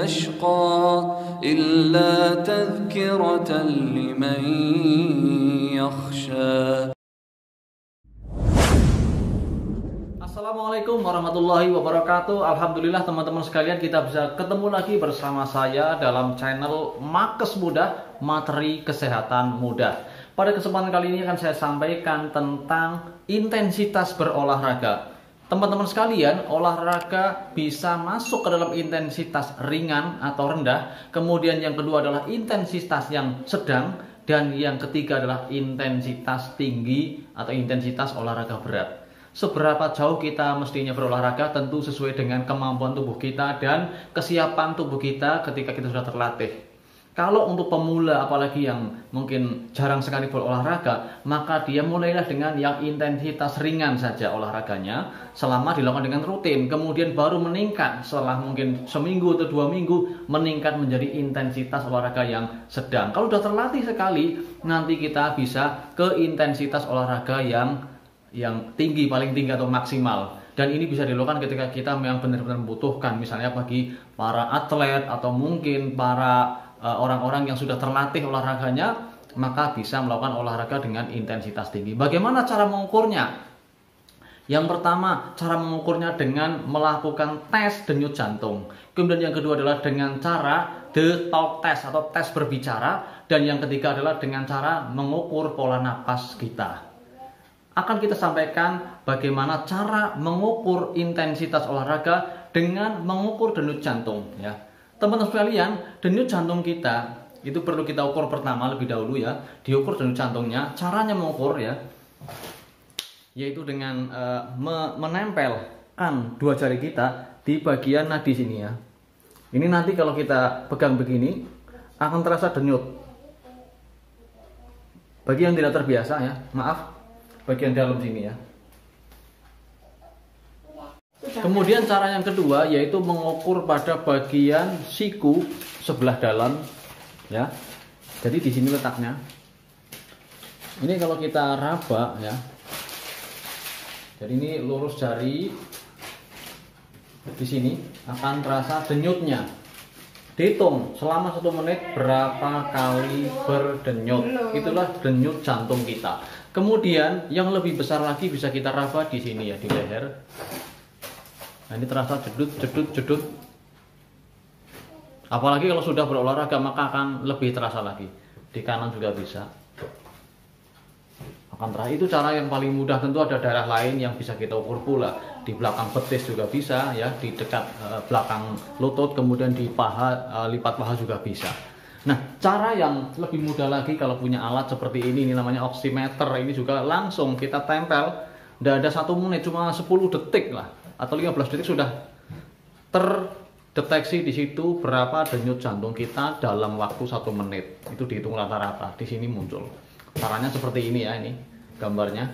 يشقى إلا تذكرة لمن يخشى. Assalamualaikum warahmatullahi wabarakatuh. Alhamdulillah teman-teman sekalian, kita bisa ketemu lagi bersama saya dalam channel Makes Mudah, Materi Kesehatan Mudah. Pada kesempatan kali ini akan saya sampaikan tentang intensitas berolahraga. Teman-teman sekalian, olahraga bisa masuk ke dalam intensitas ringan atau rendah. Kemudian yang kedua adalah intensitas yang sedang. Dan yang ketiga adalah intensitas tinggi atau intensitas olahraga berat. Seberapa jauh kita mestinya berolahraga tentu sesuai dengan kemampuan tubuh kita dan kesiapan tubuh kita ketika kita sudah terlatih. Kalau untuk pemula apalagi yang mungkin jarang sekali berolahraga, maka dia mulailah dengan yang intensitas ringan saja olahraganya selama dilakukan dengan rutin. Kemudian baru meningkat setelah mungkin seminggu atau 2 minggu, meningkat menjadi intensitas olahraga yang sedang. Kalau sudah terlatih sekali, nanti kita bisa ke intensitas olahraga yang tinggi, paling tinggi atau maksimal. Dan ini bisa dilakukan ketika kita memang benar-benar membutuhkan, misalnya bagi para atlet atau mungkin para orang-orang yang sudah terlatih olahraganya, maka bisa melakukan olahraga dengan intensitas tinggi. Bagaimana cara mengukurnya? Yang pertama, cara mengukurnya dengan melakukan tes denyut jantung. Kemudian yang kedua adalah dengan cara the talk test atau tes berbicara. Dan yang ketiga adalah dengan cara mengukur pola napas kita. Akan kita sampaikan bagaimana cara mengukur intensitas olahraga dengan mengukur denyut jantung, ya. Teman-teman sekalian, denyut jantung kita itu perlu kita ukur pertama lebih dahulu, ya. Diukur denyut jantungnya. Caranya mengukur, ya, yaitu dengan menempelkan 2 jari kita di bagian nadi sini, ya. Ini nanti kalau kita pegang begini akan terasa denyut. Bagi yang tidak terbiasa, ya, maaf, bagian dalam sini, ya. Kemudian cara yang kedua yaitu mengukur pada bagian siku sebelah dalam, ya. Jadi di sini letaknya. Ini kalau kita raba, ya. Jadi ini lurus jari. Di sini akan terasa denyutnya. Dihitung selama 1 menit berapa kali berdenyut. Itulah denyut jantung kita. Kemudian yang lebih besar lagi bisa kita raba di sini, ya, di leher. Nah, ini terasa jedut, jedut, jedut. Apalagi kalau sudah berolahraga maka akan lebih terasa lagi. Di kanan juga bisa. Akan terasa. Itu cara yang paling mudah. Tentu ada daerah lain yang bisa kita ukur pula. Di belakang betis juga bisa, ya, di dekat belakang lutut, kemudian di paha, lipat paha juga bisa. Nah, cara yang lebih mudah lagi kalau punya alat seperti ini namanya oximeter. Ini juga langsung kita tempel. Tidak ada 1 menit, cuma 10 detik lah atau 15 detik sudah terdeteksi di situ berapa denyut jantung kita dalam waktu 1 menit. Itu dihitung rata-rata. Di sini muncul. Caranya seperti ini, ya, ini gambarnya.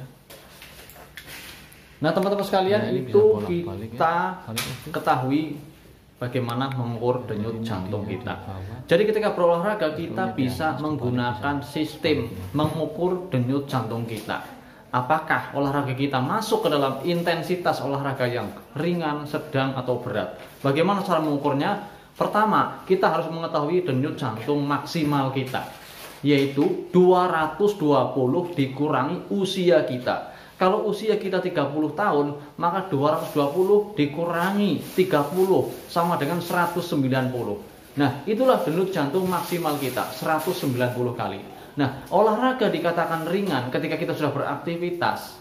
Nah, teman-teman sekalian, itu kita ketahui bagaimana mengukur denyut jantung kita. Jadi ketika berolahraga kita bisa menggunakan sistem mengukur denyut jantung kita. Apakah olahraga kita masuk ke dalam intensitas olahraga yang ringan, sedang, atau berat? Bagaimana cara mengukurnya? Pertama, kita harus mengetahui denyut jantung maksimal kita, yaitu 220 dikurangi usia kita. Kalau usia kita 30 tahun, maka 220 dikurangi 30 sama dengan 190. Nah, itulah denyut jantung maksimal kita, 190 kali. Nah, olahraga dikatakan ringan ketika kita sudah beraktivitas,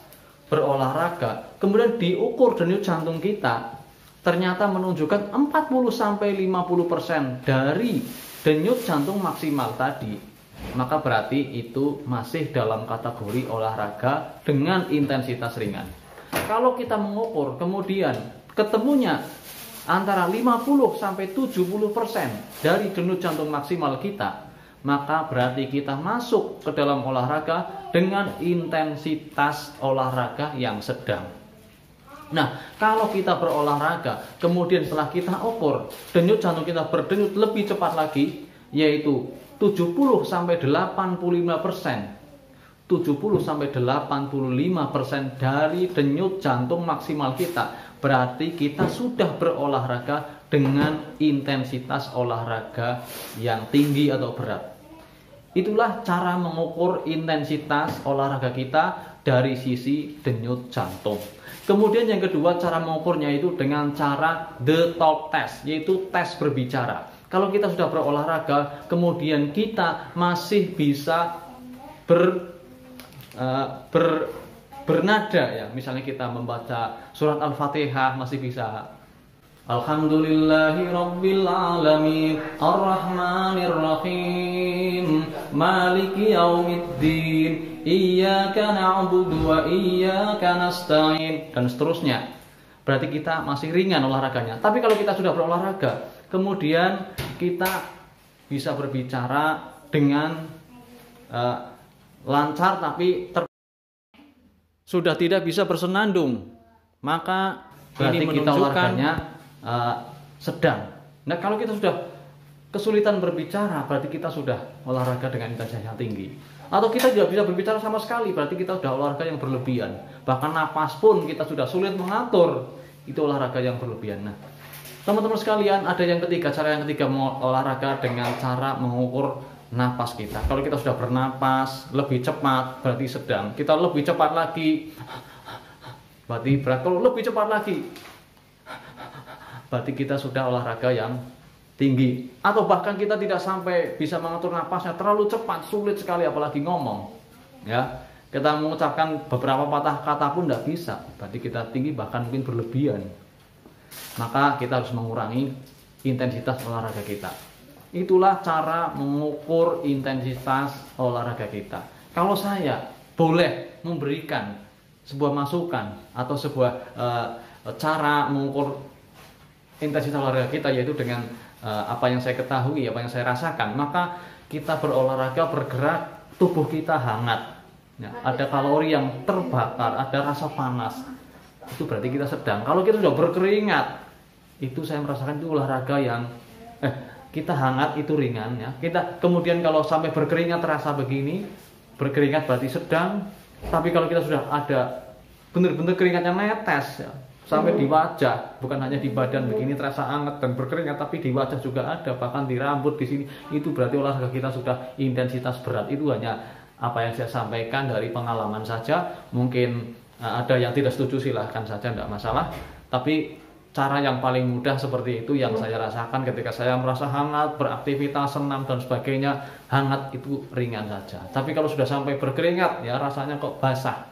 berolahraga, kemudian diukur denyut jantung kita, ternyata menunjukkan 40-50% dari denyut jantung maksimal tadi. Maka berarti itu masih dalam kategori olahraga dengan intensitas ringan. Kalau kita mengukur kemudian ketemunya antara 50-70% dari denyut jantung maksimal kita, maka berarti kita masuk ke dalam olahraga dengan intensitas olahraga yang sedang. Nah, kalau kita berolahraga, kemudian setelah kita ukur, denyut jantung kita berdenyut lebih cepat lagi, yaitu 70-85%. 70-85% dari denyut jantung maksimal kita. Berarti kita sudah berolahraga dengan intensitas olahraga yang tinggi atau berat. Itulah cara mengukur intensitas olahraga kita dari sisi denyut jantung. Kemudian yang kedua, cara mengukurnya itu dengan cara the talk test, yaitu tes berbicara. Kalau kita sudah berolahraga, kemudian kita masih bisa bernada ya, misalnya kita membaca surat Al-Fatihah masih bisa Alhamdulillahi Rabbil Alamin Ar-Rahmanir Rahim Maliki Yaumiddin Iyyaka na'budu wa iyyaka nasta'in, dan seterusnya. Berarti kita masih ringan olahraganya. Tapi kalau kita sudah berolahraga, kemudian kita bisa berbicara dengan lancar tapi sudah tidak bisa bersenandung, maka berarti kita olahraganya sedang. Nah, kalau kita sudah kesulitan berbicara, berarti kita sudah olahraga dengan intensitas yang tinggi. Atau kita tidak bisa berbicara sama sekali, berarti kita sudah olahraga yang berlebihan. Bahkan napas pun kita sudah sulit mengatur, itu olahraga yang berlebihan. Nah, teman-teman sekalian, ada yang ketiga, cara yang ketiga olahraga dengan cara mengukur napas kita. Kalau kita sudah bernapas lebih cepat, berarti sedang. Kita lebih cepat lagi, berarti berat. Kalau lebih cepat lagi, berarti kita sudah olahraga yang tinggi. Atau bahkan kita tidak sampai bisa mengatur napasnya, terlalu cepat, sulit sekali apalagi ngomong. Ya, kita mengucapkan beberapa patah kata pun tidak bisa, berarti kita tinggi, bahkan mungkin berlebihan. Maka kita harus mengurangi intensitas olahraga kita. Itulah cara mengukur intensitas olahraga kita. Kalau saya boleh memberikan sebuah masukan atau sebuah cara mengukur intensitas olahraga kita, yaitu dengan apa yang saya ketahui, apa yang saya rasakan, maka kita berolahraga, bergerak, tubuh kita hangat. Ya, ada kalori yang terbakar, ada rasa panas. Itu berarti kita sedang. Kalau kita sudah berkeringat, itu saya merasakan itu olahraga yang kita hangat, itu ringan ya. Kita kemudian kalau sampai berkeringat terasa begini, berkeringat berarti sedang. Tapi kalau kita sudah ada benar-benar keringatnya netes ya, sampai di wajah, bukan hanya di badan begini terasa hangat dan berkeringat, tapi di wajah juga ada, bahkan di rambut di sini, itu berarti olahraga kita sudah intensitas berat. Itu hanya apa yang saya sampaikan dari pengalaman saja. Mungkin ada yang tidak setuju, silahkan saja, tidak masalah. Tapi cara yang paling mudah seperti itu yang saya rasakan ketika saya merasa hangat, beraktivitas, senam dan sebagainya. Hangat itu ringan saja. Tapi kalau sudah sampai berkeringat ya rasanya kok basah,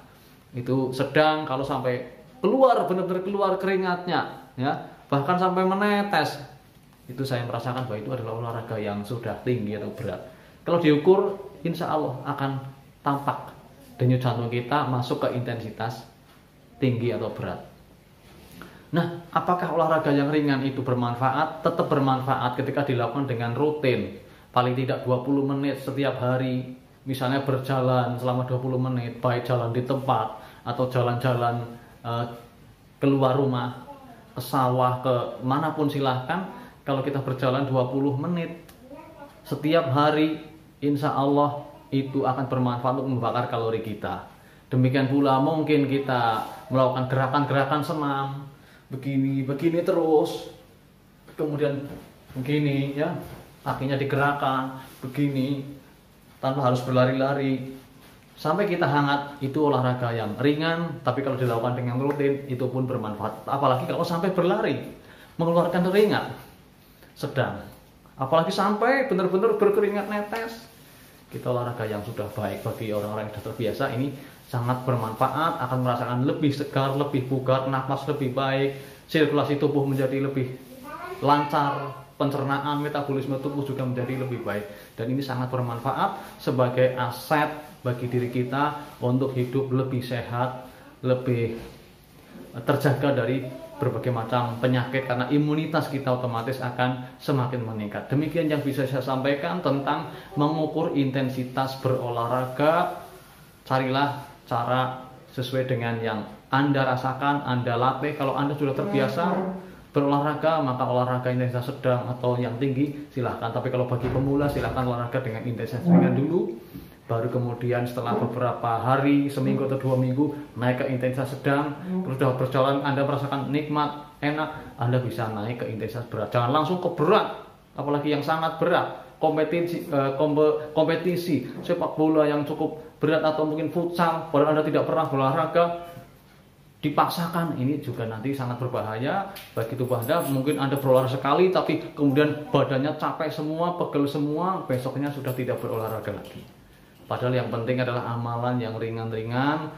itu sedang. Kalau sampai keluar, benar-benar keluar keringatnya ya, bahkan sampai menetes, itu saya merasakan bahwa itu adalah olahraga yang sudah tinggi atau berat. Kalau diukur, insya Allah akan tampak denyut jantung kita masuk ke intensitas tinggi atau berat. Nah, apakah olahraga yang ringan itu bermanfaat? Tetap bermanfaat ketika dilakukan dengan rutin. Paling tidak 20 menit setiap hari. Misalnya berjalan selama 20 menit, baik jalan di tempat atau jalan-jalan keluar rumah, ke sawah, ke manapun silahkan. Kalau kita berjalan 20 menit setiap hari, insya Allah itu akan bermanfaat untuk membakar kalori kita. Demikian pula mungkin kita melakukan gerakan-gerakan senam, begini terus, kemudian begini ya, kakinya digerakkan begini tanpa harus berlari-lari sampai kita hangat. Itu olahraga yang ringan, tapi kalau dilakukan dengan rutin itu pun bermanfaat. Apalagi kalau sampai berlari mengeluarkan keringat sedang, apalagi sampai benar-benar berkeringat netes, kita olahraga yang sudah baik. Bagi orang-orang yang sudah terbiasa, ini sangat bermanfaat, akan merasakan lebih segar, lebih bugar, nafas lebih baik, sirkulasi tubuh menjadi lebih lancar, pencernaan, metabolisme tubuh juga menjadi lebih baik. Dan ini sangat bermanfaat sebagai aset bagi diri kita untuk hidup lebih sehat, lebih terjaga dari berbagai macam penyakit, karena imunitas kita otomatis akan semakin meningkat. Demikian yang bisa saya sampaikan tentang mengukur intensitas berolahraga. Carilah cara sesuai dengan yang Anda rasakan, Anda latih. Kalau Anda sudah terbiasa berolahraga, maka olahraga intensitas sedang atau yang tinggi silahkan. Tapi kalau bagi pemula silahkan olahraga dengan intensitas ringan dulu, baru kemudian setelah beberapa hari, seminggu atau 2 minggu naik ke intensitas sedang, terus sudah berjalan Anda merasakan nikmat, enak, Anda bisa naik ke intensitas berat. Jangan langsung ke berat, apalagi yang sangat berat, kompetisi sepak bola yang cukup berat atau mungkin futsal, padahal Anda tidak pernah berolahraga, dipaksakan, ini juga nanti sangat berbahaya bagi tubuh Anda. Mungkin Anda berolahraga sekali tapi kemudian badannya capek semua, pegel semua, besoknya sudah tidak berolahraga lagi. Padahal yang penting adalah amalan yang ringan-ringan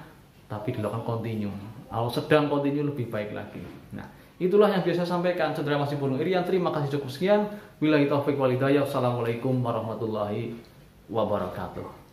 tapi dilakukan kontinu. Kalau sedang kontinu lebih baik lagi. Nah, itulah yang biasa saya sampaikan. Saudara Masih Bono Irian, terima kasih, cukup sekian. Billahi taufik wal hidayah. Assalamualaikum warahmatullahi wabarakatuh.